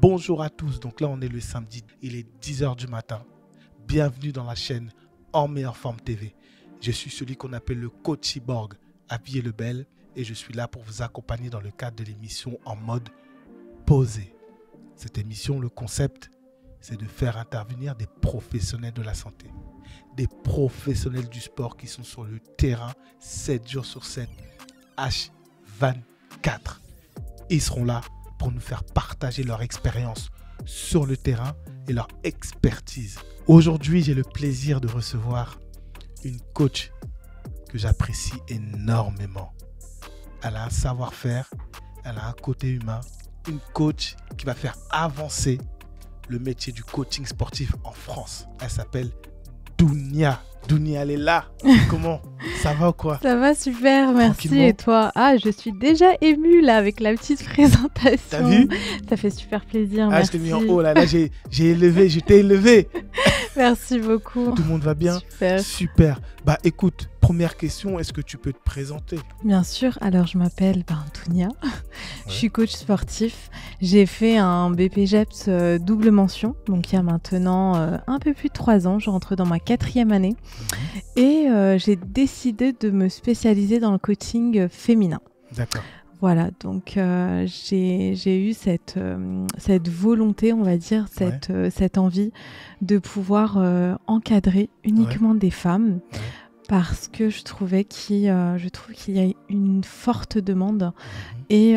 Bonjour à tous, donc là on est le samedi, il est 10h du matin. Bienvenue dans la chaîne En Meilleure Forme TV. Je suis celui qu'on appelle le coach cyborg, habillé le bel, et je suis là pour vous accompagner dans le cadre de l'émission en mode posé. Cette émission, le concept, c'est de faire intervenir des professionnels de la santé, des professionnels du sport qui sont sur le terrain 7 jours sur 7, H24. Ils seront là pour nous faire partager leur expérience sur le terrain et leur expertise. Aujourd'hui, j'ai le plaisir de recevoir une coach que j'apprécie énormément. Elle a un savoir-faire, elle a un côté humain, une coach qui va faire avancer le métier du coaching sportif en France. Elle s'appelle Dounia. Dounia, elle est là. Comment? Ça va ou quoi? Ça va super, merci. Et toi? Ah, je suis déjà émue là avec la petite présentation. T'as vu? Ça fait super plaisir, merci. Je t'ai mis en haut là, je t'ai élevé. Merci beaucoup. Tout le monde va bien? Super. Super. Bah écoute, première question, est-ce que tu peux te présenter? Bien sûr, alors je m'appelle Dounia, je suis coach sportif. J'ai fait un BPJEPS double mention, donc il y a maintenant un peu plus de 3 ans, je rentre dans ma 4e année. Et j'ai décidé de me spécialiser dans le coaching féminin. D'accord. Voilà, donc j'ai eu cette volonté, on va dire, cette envie de pouvoir encadrer uniquement des femmes, parce que je trouve qu'il y a une forte demande et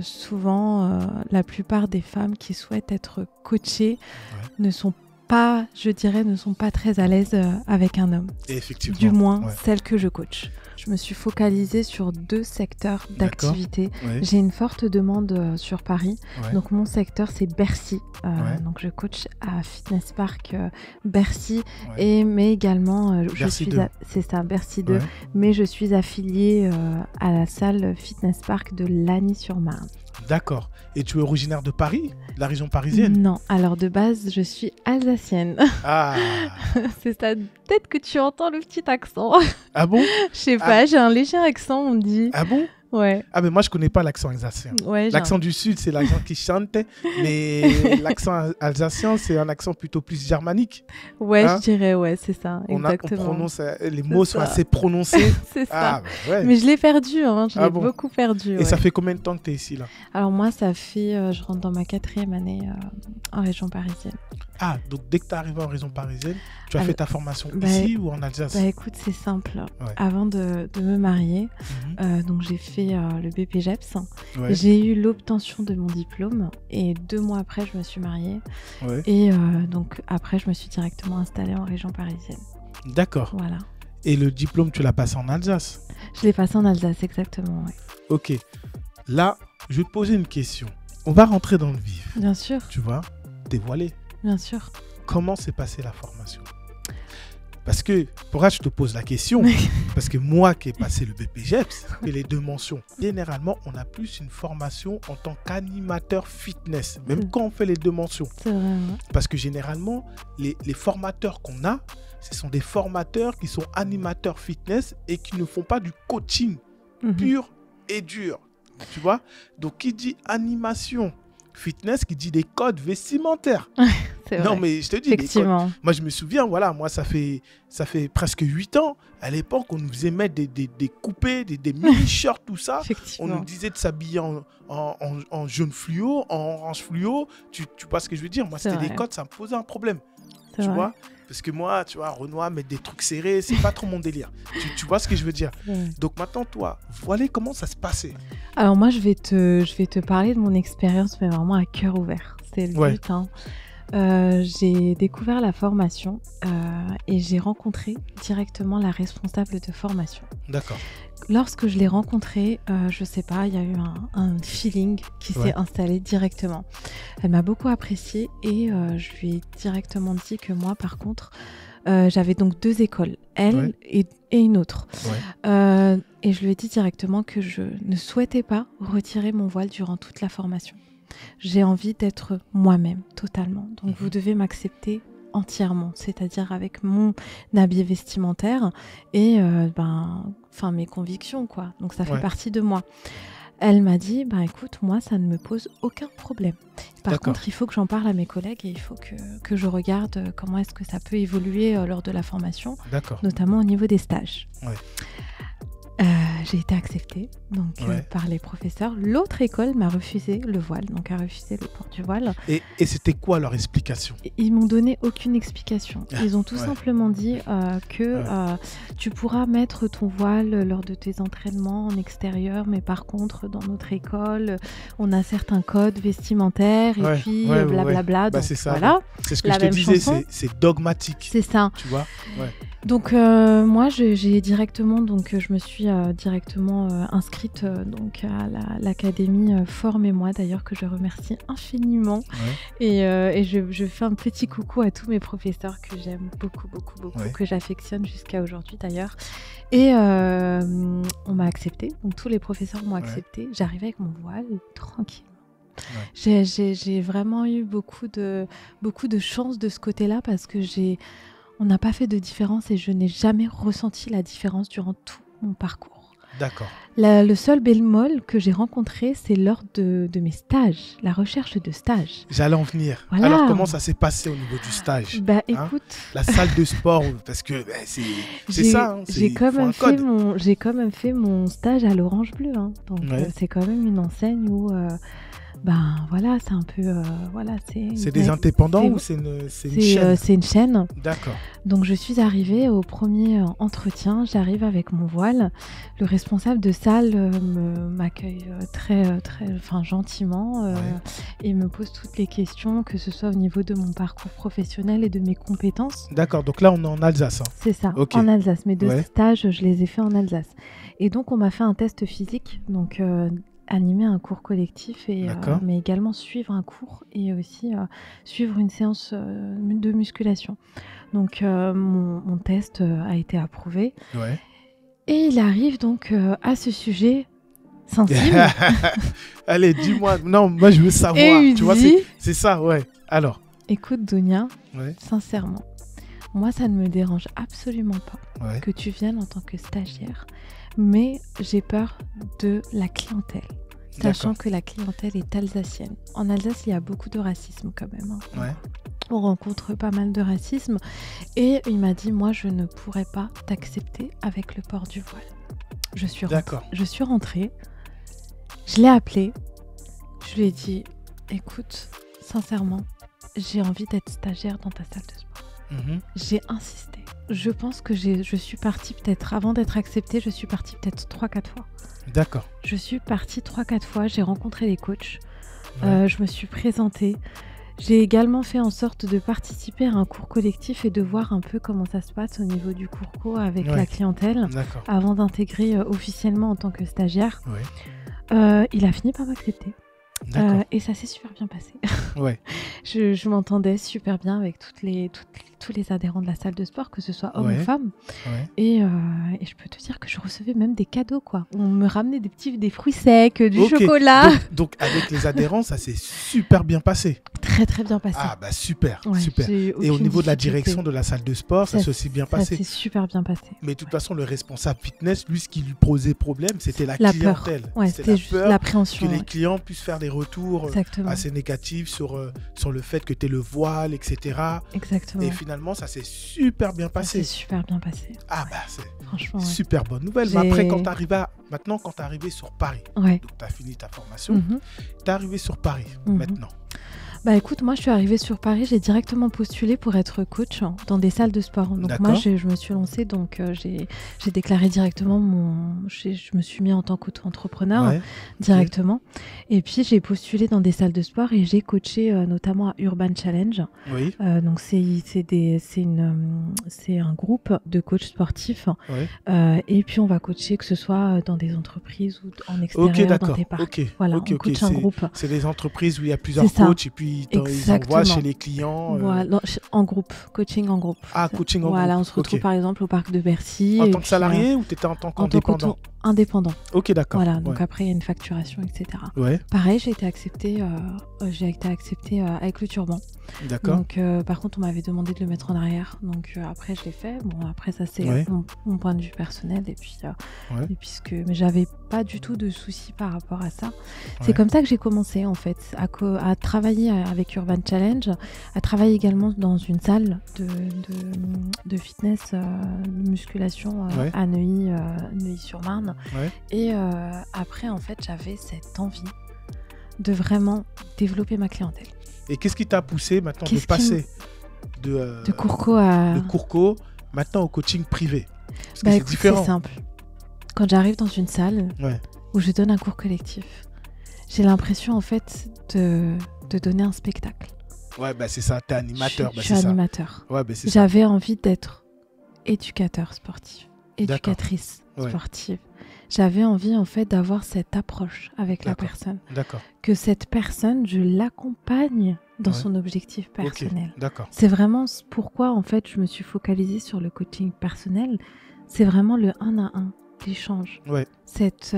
souvent la plupart des femmes qui souhaitent être coachées ne sont pas très à l'aise avec un homme. Et effectivement. Du moins, celles que je coach. Je me suis focalisée sur 2 secteurs d'activité. J'ai une forte demande sur Paris. Donc, mon secteur, c'est Bercy. Donc, je coach à Fitness Park Bercy. Mais également, c'est ça, Bercy 2. Mais je suis affiliée à la salle Fitness Park de Lagny-sur-Marne. D'accord. Et tu es originaire de Paris, la région parisienne? Non, alors de base, je suis alsacienne. Ah. C'est ça, peut-être que tu entends le petit accent. Ah bon? Je sais pas, j'ai un léger accent, on me dit. Ah bon? Ouais. Ah mais moi je connais pas l'accent alsacien. L'accent du sud c'est l'accent qui chante, mais l'accent alsacien c'est un accent plutôt plus germanique. Ouais, je dirais, c'est ça, exactement. On prononce, les mots sont assez prononcés. C'est ça. Ah, mais je l'ai perdu, je l'ai beaucoup perdu. Et ça fait combien de temps que tu es ici là? Alors moi ça fait, je rentre dans ma 4e année en région parisienne. Ah, donc dès que tu es arrivé en région parisienne, tu as fait ta formation ici ou en Alsace? Écoute, c'est simple. Avant de me marier, donc j'ai fait le BPJEPS. J'ai eu l'obtention de mon diplôme et 2 mois après, je me suis mariée. Et donc après, je me suis directement installée en région parisienne. D'accord. Voilà. Et le diplôme, tu l'as passé en Alsace? Je l'ai passé en Alsace, exactement, Ok. Là, je vais te poser une question. On va rentrer dans le vif. Bien sûr. Tu vois, t'es voilée. Bien sûr. Comment s'est passée la formation? Parce que, pourquoi je te pose la question? Parce que moi qui ai passé le BPJEPS et les 2 mentions, généralement, on a plus une formation en tant qu'animateur fitness, même quand on fait les 2 mentions. C'est vrai. Parce que généralement, les formateurs qu'on a, ce sont des formateurs qui sont animateurs fitness et qui ne font pas du coaching pur et dur. Tu vois? Donc, qui dit animation fitness, qui dit des codes vestimentaires. Non, mais je te dis, effectivement. Moi, je me souviens, moi, ça fait presque 8 ans. À l'époque, on nous faisait mettre des coupés, des mini-shirts, tout ça. On nous disait de s'habiller en jaune fluo, en orange fluo. Tu vois ce que je veux dire? Moi, c'était des codes, ça me posait un problème. Tu vois? Parce que moi, tu vois, Renoir, mettre des trucs serrés, c'est pas trop mon délire. Tu vois ce que je veux dire? Donc maintenant, toi, voilà comment ça se passait. Alors moi, je vais te parler de mon expérience, mais vraiment à cœur ouvert. C'est le but. J'ai découvert la formation et j'ai rencontré directement la responsable de formation. D'accord. Lorsque je l'ai rencontrée, je sais pas, il y a eu un feeling qui s'est installé directement. Elle m'a beaucoup appréciée et je lui ai directement dit que moi, par contre, j'avais donc 2 écoles, elle et une autre. Et je lui ai dit directement que je ne souhaitais pas retirer mon voile durant toute la formation. J'ai envie d'être moi-même, totalement. Donc, vous devez m'accepter entièrement, c'est-à-dire avec mon habit vestimentaire et mes convictions, quoi. Donc, ça fait partie de moi. Elle m'a dit, bah écoute, moi, ça ne me pose aucun problème. Par D'accord. contre, il faut que j'en parle à mes collègues et il faut que je regarde comment est-ce que ça peut évoluer lors de la formation, D'accord. notamment au niveau des stages. Ouais. J'ai été acceptée donc, Ouais. par les professeurs. L'autre école m'a refusé le voile, donc a refusé le port du voile. Et c'était quoi leur explication? Ils m'ont donné aucune explication. Ils ont tout Ouais. simplement dit que Ouais. tu pourras mettre ton voile lors de tes entraînements en extérieur, mais par contre, dans notre école, on a certains codes vestimentaires et Ouais, puis ouais, ouais, blablabla. ouais. Bah, Donc c'est ça. voilà, C'est ce que la je te même disais, chanson. c'est dogmatique. C'est ça. Tu vois? Ouais. Donc moi, j'ai directement, donc je me suis directement inscrite donc à l'académie Forme et moi d'ailleurs que je remercie infiniment. Ouais. Et je fais un petit coucou à tous mes professeurs que j'aime beaucoup, Ouais. que j'affectionne jusqu'à aujourd'hui d'ailleurs. Et on m'a acceptée, donc tous les professeurs m'ont acceptée. J'arrivais avec mon voile tranquille. Ouais. J'ai vraiment eu beaucoup de chance de ce côté-là parce que on n'a pas fait de différence et je n'ai jamais ressenti la différence durant tout mon parcours. D'accord. Le seul bémol que j'ai rencontré, c'est lors de mes stages, la recherche de stages. J'allais en venir. Voilà. Alors, comment ça s'est passé au niveau du stage? Bah écoute, la salle de sport, parce que c'est ça. Hein, j'ai quand même fait mon stage à l'Orange Bleu. Hein. Donc c'est quand même une enseigne où... ben voilà, c'est un peu voilà, c'est des indépendants ou c'est une chaîne? C'est une chaîne. D'accord. Donc je suis arrivée au premier entretien, j'arrive avec mon voile. Le responsable de salle m'accueille très gentiment et me pose toutes les questions, que ce soit au niveau de mon parcours professionnel et de mes compétences. D'accord, donc là on est en Alsace. Hein. C'est ça, okay. En Alsace. Mes 2 stages, je les ai faits en Alsace. Et donc on m'a fait un test physique, donc animer un cours collectif mais également suivre un cours et aussi suivre une séance de musculation. Donc mon test a été approuvé. Ouais. Et il arrive donc à ce sujet sensible. Allez, dis-moi. Non, moi je veux savoir. Et tu vois, c'est ça, ouais. Alors. Écoute, Dounia, sincèrement, moi ça ne me dérange absolument pas que tu viennes en tant que stagiaire. Mais j'ai peur de la clientèle, sachant que la clientèle est alsacienne. En Alsace, il y a beaucoup de racisme quand même. Hein. Ouais. On rencontre pas mal de racisme. Et il m'a dit, moi, je ne pourrais pas t'accepter avec le port du voile. Je suis rentrée, je l'ai appelé, je lui ai dit, écoute, sincèrement, j'ai envie d'être stagiaire dans ta salle de sport. J'ai insisté. Je pense que je suis partie peut-être, avant d'être acceptée, je suis partie peut-être 3-4 fois. D'accord. Je suis partie 3-4 fois, j'ai rencontré les coachs, je me suis présentée. J'ai également fait en sorte de participer à un cours collectif et de voir un peu comment ça se passe au niveau du cours co avec la clientèle avant d'intégrer officiellement en tant que stagiaire. Il a fini par m'accepter. Et ça s'est super bien passé. Je m'entendais super bien avec tous les adhérents de la salle de sport, que ce soit hommes ou femmes. Et je peux te dire que je recevais même des cadeaux, quoi. On me ramenait des fruits secs, du chocolat. Donc avec les adhérents, ça s'est super bien passé. Très très bien passé. Ah bah super, super. Et au niveau de la direction de la salle de sport, ça s'est aussi bien passé. Ça s'est super bien passé. Mais de toute façon, le responsable fitness, lui, ce qui lui posait problème, c'était la clientèle. C'était juste l'appréhension. Que les clients puissent faire des retours assez négatifs sur le fait que tu es le voile, etc. Exactement. Et finalement, ça s'est super bien passé. Ça s'est super bien passé. Ah bah c'est franchement, super bonne nouvelle. Mais après, quand tu es arrivé sur Paris, donc tu as fini ta formation, tu es arrivé sur Paris maintenant. Bah écoute, moi je suis arrivée sur Paris, j'ai directement postulé pour être coach dans des salles de sport. Donc moi je me suis lancée, donc j'ai déclaré directement je me suis mis en tant qu'auto-entrepreneur directement. Et puis j'ai postulé dans des salles de sport et j'ai coaché notamment à Urban Challenge. Donc c'est un groupe de coachs sportifs. Et puis on va coacher que ce soit dans des entreprises ou en extérieur, dans des parcs. Voilà, on coach un groupe. C'est des entreprises où il y a plusieurs coachs et puis ils envoient chez les clients. Voilà, en groupe, coaching en groupe. Ah, coaching en groupe. Voilà, on se retrouve par exemple au parc de Bercy. En tant que salarié ou tu étais en tant qu'indépendant? Indépendant. Ok, d'accord. Voilà, donc après il y a une facturation, etc. Pareil, j'ai été acceptée avec le turban. D'accord. Donc, par contre, on m'avait demandé de le mettre en arrière. Donc, après, je l'ai fait. Bon, après, ça, c'est Ouais. mon point de vue personnel. Et puis, Ouais. mais j'avais pas du tout de soucis par rapport à ça. Ouais. C'est comme ça que j'ai commencé, en fait, à travailler avec Urban Challenge, à travailler également dans une salle de fitness, de musculation Ouais. à Neuilly-sur-Marne. Ouais. Et après, en fait, j'avais cette envie de vraiment développer ma clientèle. Et qu'est-ce qui t'a poussé maintenant Qu'est-ce de passer de Courco à... Courco maintenant au coaching privé? Parce que Bah c'est écoute, différent. c'est simple. Quand j'arrive dans une salle Ouais. où je donne un cours collectif, j'ai l'impression en fait de donner un spectacle. Ouais, bah c'est ça, t'es animateur. Je suis animateur. Ouais, bah c'est ça. J'avais envie d'être éducateur sportif, éducatrice Ouais. sportive. J'avais envie en fait d'avoir cette approche avec la D'accord. personne. D'accord. Que cette personne, je l'accompagne dans Ouais. son objectif personnel. Ok, d'accord. C'est vraiment pourquoi en fait je me suis focalisée sur le coaching personnel. C'est vraiment le 1 à 1, l'échange. Ouais. Cette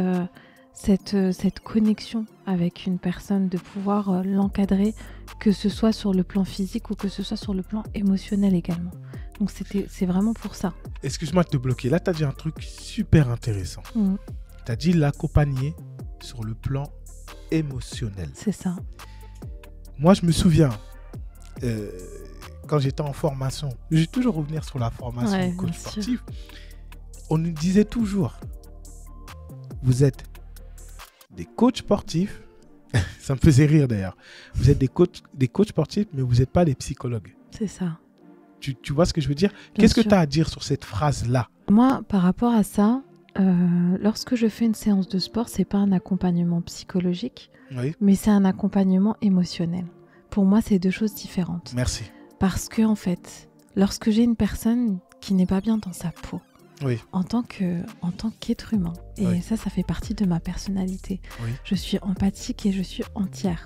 connexion avec une personne, de pouvoir l'encadrer, que ce soit sur le plan physique ou que ce soit sur le plan émotionnel également. Donc c'est vraiment pour ça. Excuse-moi de te bloquer. Là, tu as dit un truc super intéressant. Mhm. Tu as dit l'accompagner sur le plan émotionnel. C'est ça. Moi, je me souviens, quand j'étais en formation, je vais toujours revenir sur la formation Ouais, de coach bien sûr. sportif, on nous disait toujours, vous êtes des coachs sportifs, ça me faisait rire d'ailleurs, vous êtes des coachs sportifs, mais vous n'êtes pas des psychologues. C'est ça. Tu vois ce que je veux dire? Bien Qu'est-ce que sûr. tu as à dire sur cette phrase-là? Moi, par rapport à ça, lorsque je fais une séance de sport, c'est pas un accompagnement psychologique, Oui, mais c'est un accompagnement émotionnel. Pour moi, c'est deux choses différentes. merci. Parce que, en fait, lorsque j'ai une personne qui n'est pas bien dans sa peau, Oui, en tant qu'être humain, et Oui. ça fait partie de ma personnalité, oui, je suis empathique et je suis entière.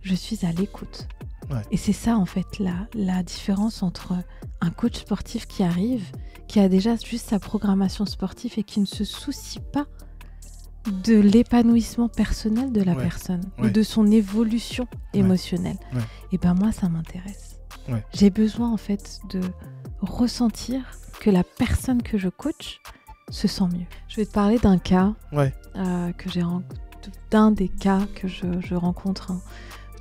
Je suis à l'écoute. Ouais. Et c'est ça, en fait, la différence entre un coach sportif qui arrive, qui a déjà juste sa programmation sportive et qui ne se soucie pas de l'épanouissement personnel de la Ouais. personne Ouais. ou de son évolution émotionnelle. Ouais. Et ben moi, ça m'intéresse. Ouais. J'ai besoin, en fait, de ressentir que la personne que je coach se sent mieux. Je vais te parler d'un cas ouais. que j'ai d'un des cas que je rencontre. Hein,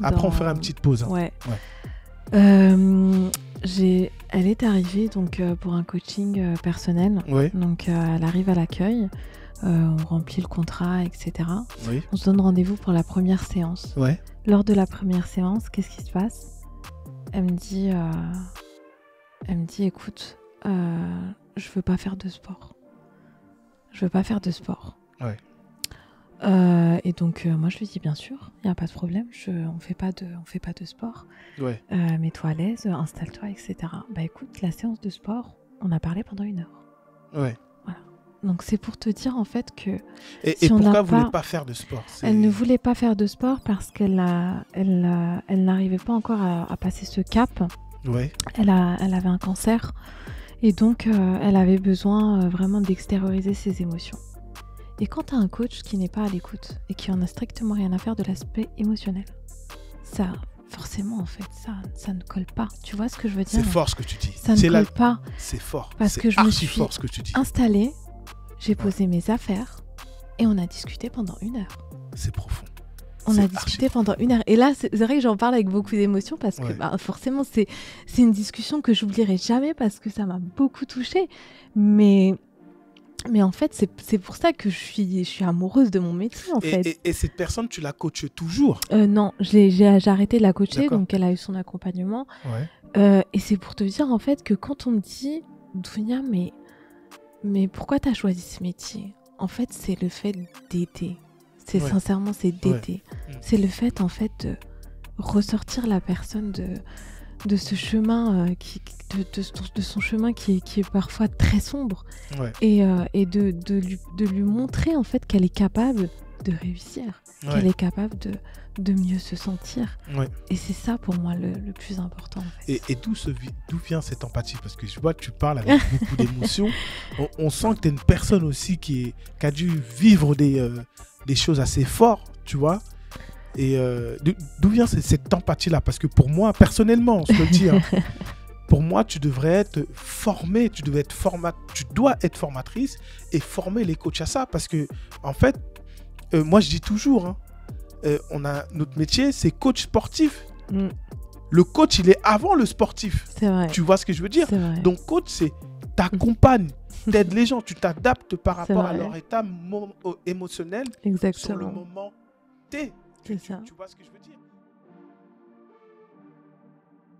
Après, on fera une petite pause. Hein. Ouais. Ouais. Elle est arrivée donc pour un coaching personnel. Oui, Donc elle arrive à l'accueil, on remplit le contrat, etc. oui, On se donne rendez-vous pour la première séance. ouais. Lors de la première séance, qu'est-ce qui se passe ? Elle me dit, écoute, je veux pas faire de sport. Je veux pas faire de sport. Ouais. Et donc moi je lui dis bien sûr, il n'y a pas de problème, on fait pas de sport. Ouais. Mets-toi à l'aise, installe-toi, etc. Bah écoute, la séance de sport, on a parlé pendant 1 heure. Ouais. Donc c'est pour te dire en fait que Et si on pourquoi n'a vous ne voulez pas- pas faire de sport? elle ne voulait pas faire de sport parce qu'elle n'arrivait pas encore à passer ce cap. Ouais, Elle avait un cancer et donc elle avait besoin vraiment d'extérioriser ses émotions. Et quand tu as un coach qui n'est pas à l'écoute et qui en a strictement rien à faire de l'aspect émotionnel, ça, forcément en fait, ça ne colle pas. Tu vois ce que je veux dire? c'est fort ce que tu dis. Ça ne C'est colle pas. C'est fort. Parce C'est que je me archi suis fort ce que tu dis. Installée, j'ai posé mes affaires et on a discuté pendant 1 heure. C'est profond. On C'est a discuté pendant 1 heure. Et là, c'est vrai que j'en parle avec beaucoup d'émotion parce que Ouais. bah, forcément, c'est une discussion que j'oublierai jamais parce que ça m'a beaucoup touchée. Mais en fait, c'est pour ça que je suis amoureuse de mon métier, en fait. Et cette personne, tu la coaches toujours? Non, j'ai arrêté de la coacher, D'accord. donc elle a eu son accompagnement. Ouais. Et c'est pour te dire, en fait, que quand on me dit, Dounia, mais pourquoi tu as choisi ce métier? En fait, c'est le fait d'aider. C'est Ouais. sincèrement, c'est d'aider. Mm. C'est le fait, en fait, de ressortir la personne de ce chemin, de son chemin qui est parfois très sombre, Ouais. et de lui montrer, en fait, qu'elle est capable de réussir, qu'elle Ouais. est capable de mieux se sentir. Ouais. Et c'est ça, pour moi, le plus important, en fait. Et d'où vient cette empathie? Parce que je vois que tu parles avec beaucoup d'émotion. On sent que tu es une personne aussi qui a dû vivre des choses assez fortes, tu vois. Et d'où vient cette empathie-là? Parce que pour moi, personnellement, je te le dis, hein, pour moi, tu devrais être formé, tu dois être formatrice et former les coachs à ça. Parce que, en fait, moi, je dis toujours, hein, notre métier, c'est coach sportif. Le coach, il est avant le sportif. C'est vrai. Tu vois ce que je veux dire? C'est vrai. Donc, coach, c'est t'accompagnes, t'aides les gens, tu t'adaptes par rapport à vrai. leur état émotionnel Exactement. sur le moment T. C'est ça. Tu vois ce que je veux dire?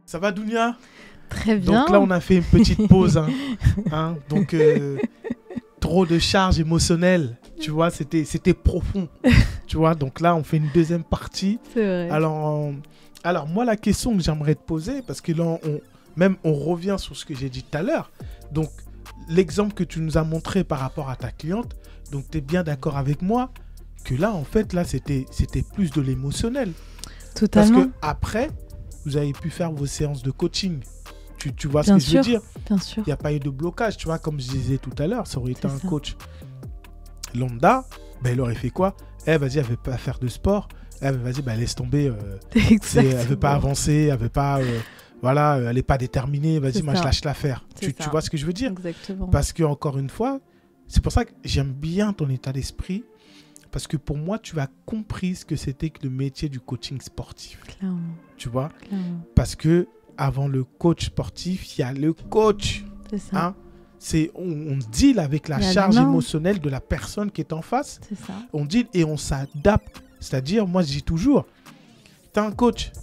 Ça va, Dounia? Très bien. Donc là, on a fait une petite pause. Hein. Donc, trop de charge émotionnelle. Tu vois, c'était profond. Tu vois, donc là, on fait une deuxième partie. C'est vrai. Alors, moi, la question que j'aimerais te poser, parce que là, on revient sur ce que j'ai dit tout à l'heure. Donc, l'exemple que tu nous as montré par rapport à ta cliente, donc tu es bien d'accord avec moi que là, en fait, là, c'était plus de l'émotionnel. Totalement. Parce que après, vous avez pu faire vos séances de coaching. Tu vois Bien ce que je veux dire? Bien sûr. Il n'y a pas eu de blocage, tu vois, comme je disais tout à l'heure, ça aurait été un ça. coach lambda, ben, il aurait fait quoi? Vas-y, elle veut pas faire de sport. Vas-y, laisse tomber. Elle veut pas avancer, elle veut pas... voilà, elle n'est pas déterminée. Vas-y, moi, je lâche l'affaire. Tu vois ce que je veux dire? Exactement. Parce que, encore une fois, c'est pour ça que j'aime bien ton état d'esprit. Parce que pour moi, tu as compris ce que c'était que le métier du coaching sportif. Clairement. Tu vois? Clairement. Parce que avant le coach sportif, il y a le coach. C'est ça. Hein? On deal avec la charge émotionnelle de la personne qui est en face. C'est ça. On deal et on s'adapte. C'est-à-dire, moi, je dis toujours, tu es un coach,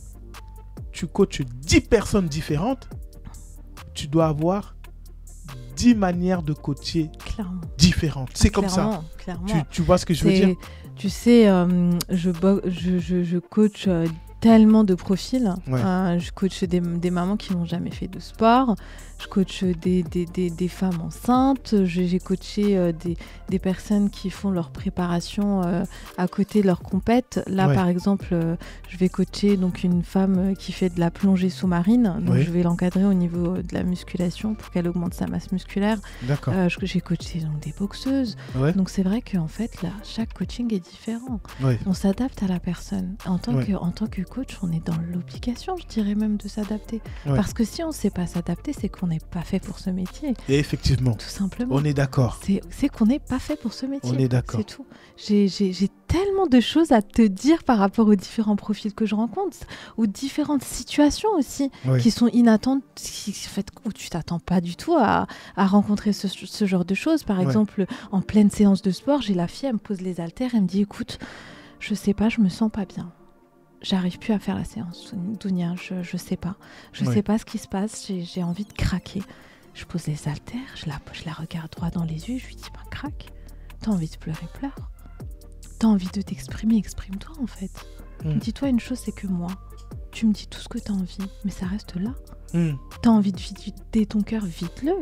tu coaches 10 personnes différentes, tu dois avoir 10 manières de coacher différentes. C'est comme ça. Clairement. Tu vois ce que je veux dire? Tu sais, je coach tellement de profils. Ouais. Je coach des mamans qui n'ont jamais fait de sport. Je coach des femmes enceintes. J'ai coaché des personnes qui font leur préparation à côté de leur compète. Là, par exemple, je vais coacher donc, une femme qui fait de la plongée sous-marine. Donc, je vais l'encadrer au niveau de la musculation pour qu'elle augmente sa masse musculaire. D'accord. J'ai coaché donc, des boxeuses. Ouais. Donc, c'est vrai qu'en fait, là, chaque coaching est différent. Ouais. On s'adapte à la personne. En tant que coach, on est dans l'obligation, je dirais même, de s'adapter. Ouais. Parce que si on ne sait pas s'adapter, c'est qu'on n'est pas fait pour ce métier. Et effectivement. Tout simplement. On est d'accord. C'est qu'on n'est pas fait pour ce métier. On est d'accord. C'est tout. J'ai tellement de choses à te dire par rapport aux différents profils que je rencontre, aux différentes situations aussi qui sont inattendues, où tu t'attends pas du tout à rencontrer ce genre de choses. Par exemple, en pleine séance de sport, j'ai la fille, elle me pose les haltères, elle me dit, écoute, je sais pas, je me sens pas bien. J'arrive plus à faire la séance, Dounia, je sais pas. Je sais pas ce qui se passe, j'ai envie de craquer. Je pose les haltères, je la regarde droit dans les yeux, je lui dis, craque. T'as envie de pleurer, pleure. T'as envie de t'exprimer, exprime-toi en fait. Dis-toi une chose, c'est que moi, tu me dis tout ce que t'as envie, mais ça reste là. T'as envie de vider ton cœur, vide-le.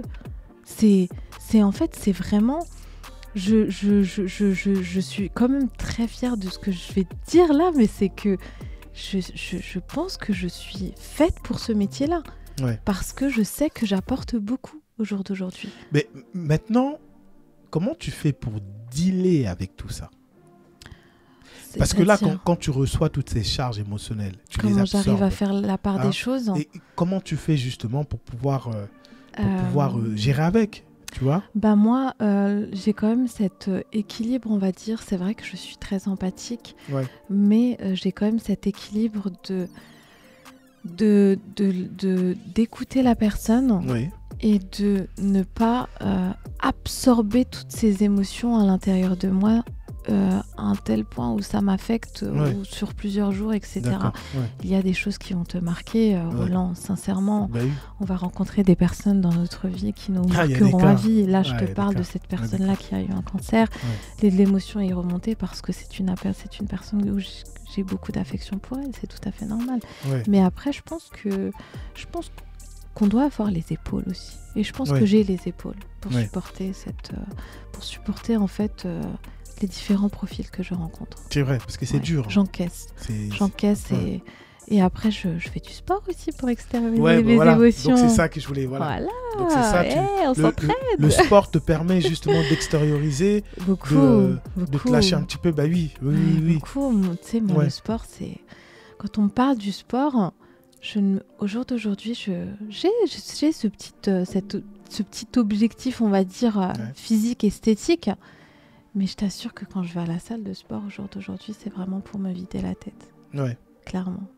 C'est en fait, c'est vraiment... Je suis quand même très fière de ce que je vais te dire là, mais c'est que je pense que je suis faite pour ce métier-là. Parce que je sais que j'apporte beaucoup au jour d'aujourd'hui. Mais maintenant, comment tu fais pour dealer avec tout ça? Parce que là, quand tu reçois toutes ces charges émotionnelles, tu les absorbes. Comment j'arrive à faire la part des choses? Et comment tu fais justement pour pouvoir gérer avec? Tu vois? Moi, j'ai quand même cet équilibre, on va dire. C'est vrai que je suis très empathique, mais j'ai quand même cet équilibre d'écouter la personne et de ne pas absorber toutes ces émotions à l'intérieur de moi à un tel point où ça m'affecte ou sur plusieurs jours, etc. Il y a des choses qui vont te marquer, Roland, sincèrement. On va rencontrer des personnes dans notre vie qui nous marqueront à vie. Là, je te parle de cette personne-là qui a eu un cancer. L'émotion est remontée parce que c'est une personne où j'ai beaucoup d'affection pour elle, c'est tout à fait normal. Mais après, je pense qu'on doit avoir les épaules aussi. Et je pense que j'ai les épaules pour supporter en fait les différents profils que je rencontre. C'est vrai, parce que c'est dur. J'encaisse Et après, je fais du sport aussi pour extérioriser Ouais, mes émotions. Donc c'est ça que je voulais. Voilà. Donc c'est ça. On s'entraide. Le sport te permet justement d'extérioriser, de te lâcher un petit peu. Bah oui. Beaucoup. Tu sais, moi, le sport, c'est... Quand on parle du sport, au jour d'aujourd'hui, j'ai ce petit objectif, on va dire, physique, esthétique. Mais je t'assure que quand je vais à la salle de sport au jour d'aujourd'hui, c'est vraiment pour me vider la tête. Ouais. Clairement.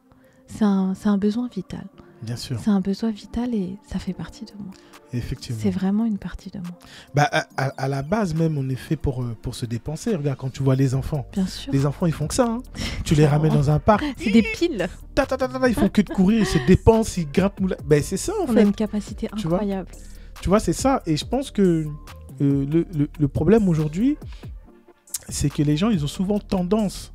C'est un besoin vital. Bien sûr. C'est un besoin vital et ça fait partie de moi. Effectivement. C'est vraiment une partie de moi. Bah, à la base même, on est fait pour se dépenser. Regarde, quand tu vois les enfants. Bien sûr. Les enfants, ils font que ça. Hein. Tu les ramènes dans un parc. C'est des piles. Ils font que de courir, ils se dépensent, ils grimpent. Ben, c'est ça, en fait. On a une capacité incroyable. Tu vois, c'est ça. Et je pense que le problème aujourd'hui, c'est que les gens, ils ont souvent tendance...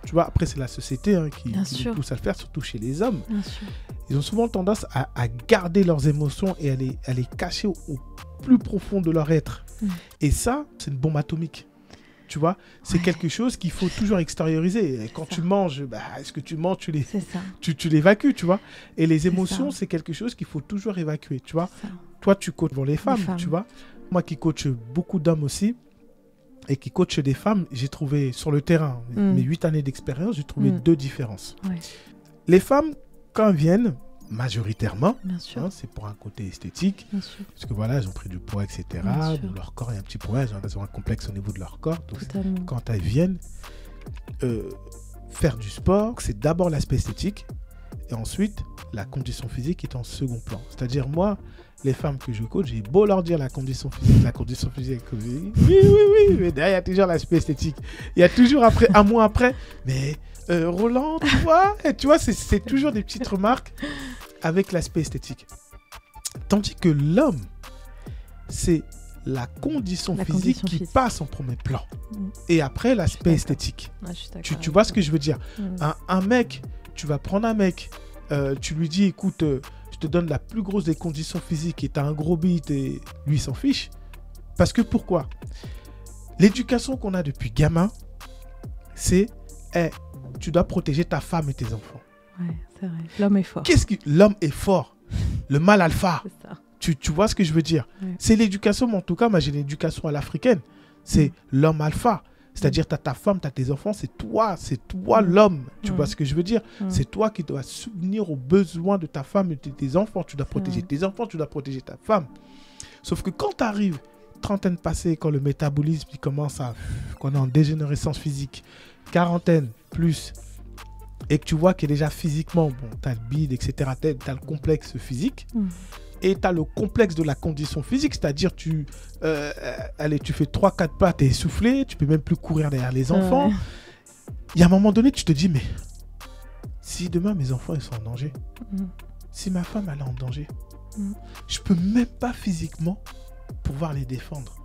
Tu vois, après, c'est la société qui pousse à le faire, surtout chez les hommes. Bien sûr. Ils ont souvent tendance à garder leurs émotions et à les cacher au plus profond de leur être. Et ça, c'est une bombe atomique. Tu vois, c'est quelque chose qu'il faut toujours extérioriser. Et quand tu manges, est-ce que tu manges, tu l'évacues, tu vois. Et les émotions, c'est quelque chose qu'il faut toujours évacuer, tu vois. Toi, tu coaches pour les femmes, tu vois. Moi qui coach beaucoup d'hommes aussi, et qui coach des femmes, j'ai trouvé sur le terrain, mes 8 années d'expérience, j'ai trouvé 2 différences. Ouais. Les femmes, quand elles viennent, majoritairement, c'est pour un côté esthétique, parce que voilà, elles ont pris du poids, etc. Donc, leur corps est un petit problème, elles ont un complexe au niveau de leur corps. Donc, quand elles viennent faire du sport, c'est d'abord l'aspect esthétique, et ensuite, la condition physique est en second plan. C'est-à-dire, moi, les femmes que je coach, j'ai beau leur dire la condition physique, oui, mais derrière, il y a toujours l'aspect esthétique. Il y a toujours après, un mois après, mais Roland, tu vois, c'est toujours des petites remarques avec l'aspect esthétique. Tandis que l'homme, c'est la condition physique qui passe en premier plan. Et après, l'aspect esthétique. Tu vois ce que je veux dire? Un mec, tu vas prendre un mec, tu lui dis, écoute... te donne la plus grosse des conditions physiques et tu as un gros bite et lui s'en fiche. Parce que pourquoi? L'éducation qu'on a depuis gamin, c'est tu dois protéger ta femme et tes enfants. Ouais, c'est vrai. L'homme est fort. L'homme est fort. Le mâle alpha. C'est ça. Tu vois ce que je veux dire? C'est l'éducation, mais en tout cas, moi j'ai l'éducation à l'africaine. C'est l'homme alpha. C'est-à-dire, tu as ta femme, tu as tes enfants, c'est toi l'homme. Tu vois ce que je veux dire? C'est toi qui dois subvenir aux besoins de ta femme et de tes enfants. Tu dois protéger tes enfants, tu dois protéger ta femme. Sauf que quand tu arrives, trentaine passée, quand le métabolisme il commence qu'on est en dégénérescence physique, quarantaine plus, et que tu vois que déjà physiquement, tu as le bide, etc., tu as le complexe physique, et tu as le complexe de la condition physique, c'est-à-dire tu fais 3-4 pas, tu es essoufflé, tu peux même plus courir derrière les enfants. Il y a un moment donné, tu te dis, mais si demain mes enfants ils sont en danger, si ma femme elle est en danger, je peux même pas physiquement pouvoir les défendre.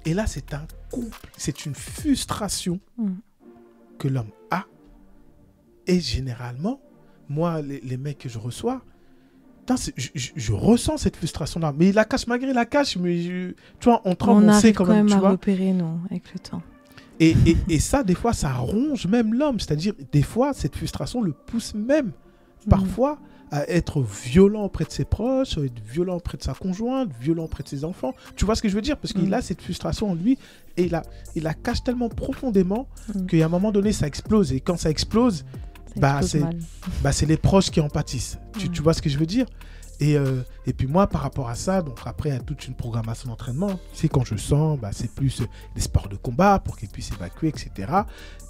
Et là, c'est une frustration que l'homme a. Et généralement, moi, les mecs que je reçois, je ressens cette frustration-là. Mais il la cache, malgré la cache, mais tu vois, on sait quand même, tu vois. À repérer, non, avec le temps. Et ça, des fois, ça ronge même l'homme. C'est-à-dire, des fois, cette frustration le pousse même, parfois, à être violent auprès de ses proches, à être violent auprès de sa conjointe, violent auprès de ses enfants. Tu vois ce que je veux dire? Parce qu'il a cette frustration en lui et il la cache tellement profondément qu'à un moment donné, ça explose. Et quand ça explose, c'est les proches qui en pâtissent. Tu vois ce que je veux dire? Et puis moi, par rapport à ça, donc après, il y a toute une programmation d'entraînement. C'est quand je sens, c'est plus des sports de combat pour qu'ils puissent évacuer, etc.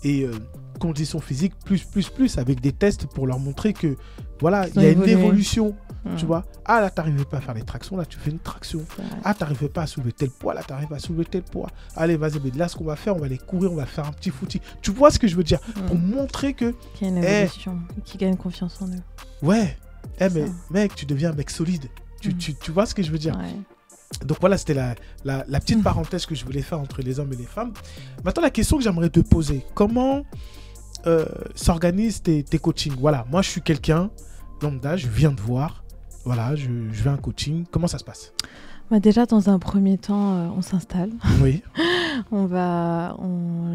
Et conditions physiques plus, avec des tests pour leur montrer que, voilà, il y a une évolution. Tu vois, là, tu n'arrivais pas à faire les tractions, là, tu fais une traction. Tu n'arrivais pas à soulever tel poids, là, tu arrives à soulever tel poids. Allez, vas-y, mais là, ce qu'on va faire, on va aller courir, on va faire un petit footing. Tu vois ce que je veux dire? Pour montrer que... Qu'il y a une évolution, qui gagne confiance en eux. Ouais. Mais mec, tu deviens un mec solide. Tu vois ce que je veux dire? Donc voilà, c'était la petite parenthèse que je voulais faire entre les hommes et les femmes. Maintenant, la question que j'aimerais te poser, comment s'organisent tes coachings? Voilà, moi je suis quelqu'un lambda, je viens de voir. Voilà, je vais à un coaching. Comment ça se passe? Déjà, dans un premier temps, on s'installe. Oui.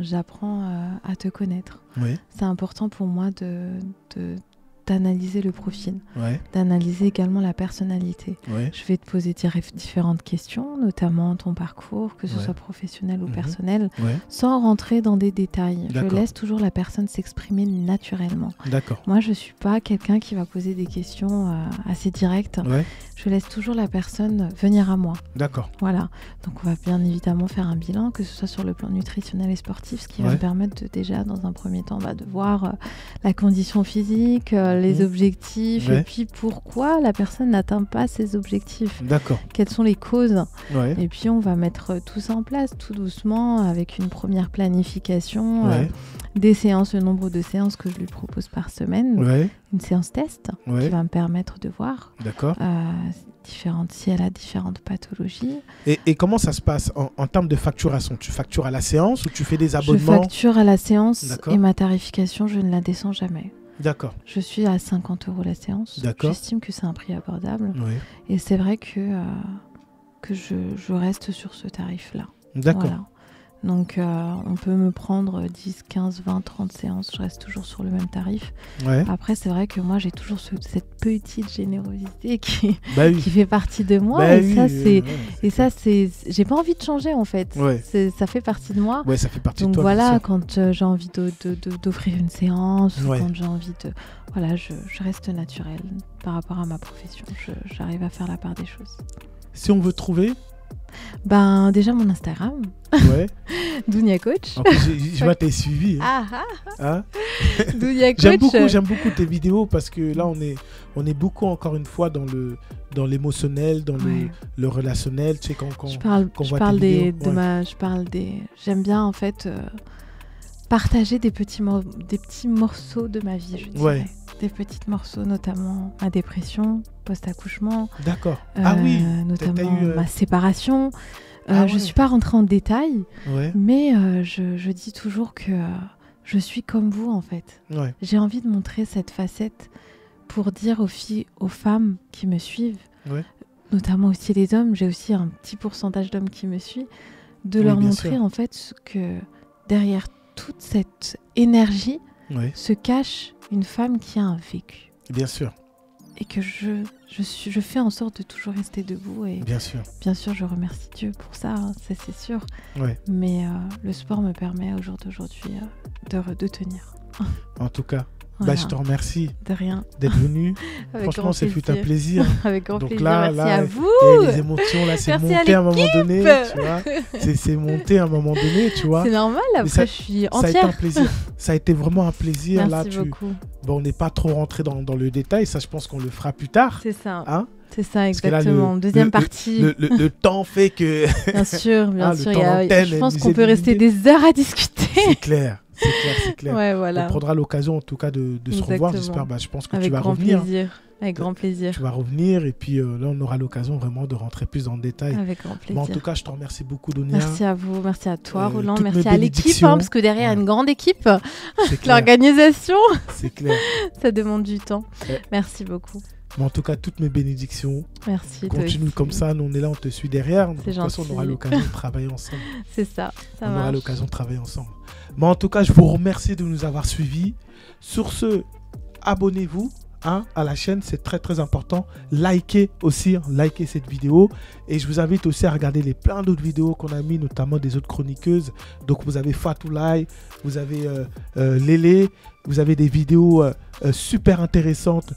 J'apprends à te connaître. Oui. C'est important pour moi d'analyser le profil, d'analyser également la personnalité. Je vais te poser différentes questions, notamment ton parcours, que ce soit professionnel ou personnel, sans rentrer dans des détails. Je laisse toujours la personne s'exprimer naturellement. Moi, je ne suis pas quelqu'un qui va poser des questions assez directes. Je laisse toujours la personne venir à moi. Voilà. Donc, on va bien évidemment faire un bilan, que ce soit sur le plan nutritionnel et sportif, ce qui va me permettre déjà, dans un premier temps, de voir la condition physique, les objectifs, et puis pourquoi la personne n'atteint pas ses objectifs. Quelles sont les causes. Et puis, on va mettre tout ça en place, tout doucement, avec une première planification des séances, le nombre de séances que je lui propose par semaine. Une séance test qui va me permettre de voir si elle a différentes pathologies. Et comment ça se passe en termes de facturation? Tu factures à la séance ou tu fais des abonnements? Je facture à la séance et ma tarification, je ne la descends jamais. Je suis à 50 € la séance. J'estime que c'est un prix abordable. Et c'est vrai que je reste sur ce tarif-là. Voilà. Donc, on peut me prendre 10, 15, 20, 30 séances. Je reste toujours sur le même tarif. Après, c'est vrai que moi, j'ai toujours cette petite générosité qui fait partie de moi. Ça, j'ai pas envie de changer, en fait. Ça fait partie de moi. Ça fait partie donc, de toi. Voilà, quand j'ai envie d'offrir une séance, ou quand j'ai envie de... Voilà, je reste naturelle par rapport à ma profession. J'arrive à faire la part des choses. Si on veut trouver... déjà mon Instagram, Dounia Coach. En plus, je vois t'es suivi. Dounia Coach. J'aime beaucoup tes vidéos parce que là on est beaucoup encore une fois dans l'émotionnel, dans le relationnel. Tu sais quand j'aime bien en fait partager des petits morceaux de ma vie, je dirais. Des petits morceaux, notamment ma dépression, post-accouchement. Notamment ma séparation. Je ne suis pas rentrée en détail, mais je dis toujours que je suis comme vous, en fait. J'ai envie de montrer cette facette pour dire aux femmes qui me suivent, notamment aussi les hommes, j'ai aussi un petit pourcentage d'hommes qui me suivent, de leur montrer en fait que derrière toute cette énergie se cache une femme qui a un vécu. Bien sûr. Et que je fais en sorte de toujours rester debout. Et bien sûr, je remercie Dieu pour ça, c'est sûr. Mais le sport me permet au jour d'aujourd'hui de tenir. En tout cas, je te remercie de rien d'être venu. Franchement, c'est fut un plaisir. Avec grand plaisir. Merci à vous. Et les émotions, là, c'est monté à un moment donné. Tu vois, c'est monté à un moment donné, tu vois. C'est normal, après, je suis entière. Ça a été un plaisir. Ça a été vraiment un plaisir. Merci beaucoup. On n'est pas trop rentré dans le détail. Ça, je pense qu'on le fera plus tard. C'est ça. C'est ça, exactement. Deuxième partie. Le temps fait que... Bien sûr. Je pense qu'on peut rester des heures à discuter. C'est clair. C'est clair. Voilà. On prendra l'occasion en tout cas de se revoir, j'espère. Je pense que tu vas revenir. Avec grand plaisir. Tu vas revenir et puis là, on aura l'occasion vraiment de rentrer plus dans le détail. Avec grand plaisir. Mais en tout cas, je te remercie beaucoup, Dounia. Merci à vous, merci à toi, Roland. Merci à l'équipe, parce que derrière, une grande équipe. L'organisation. C'est clair. Ça demande du temps. Merci beaucoup. Mais en tout cas, toutes mes bénédictions. Merci. Continue comme ça. Nous, on est là, on te suit derrière. C'est gentil. On aura l'occasion de travailler ensemble. C'est ça. On aura l'occasion de travailler ensemble. Mais en tout cas, je vous remercie de nous avoir suivis. Sur ce, abonnez-vous à la chaîne, c'est très très important. Likez aussi, likez cette vidéo. Et je vous invite aussi à regarder les plein d'autres vidéos qu'on a mis, notamment des autres chroniqueuses. Donc vous avez Fatoulaye, vous avez Lélé, vous avez des vidéos super intéressantes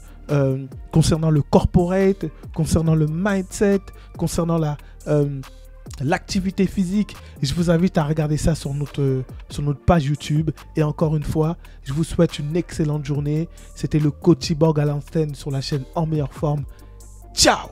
concernant le corporate, concernant le mindset, concernant l'activité physique. Et je vous invite à regarder ça sur notre page YouTube. Et encore une fois, je vous souhaite une excellente journée. C'était le coach Cyborg à l'antenne sur la chaîne En Meilleure Forme. Ciao.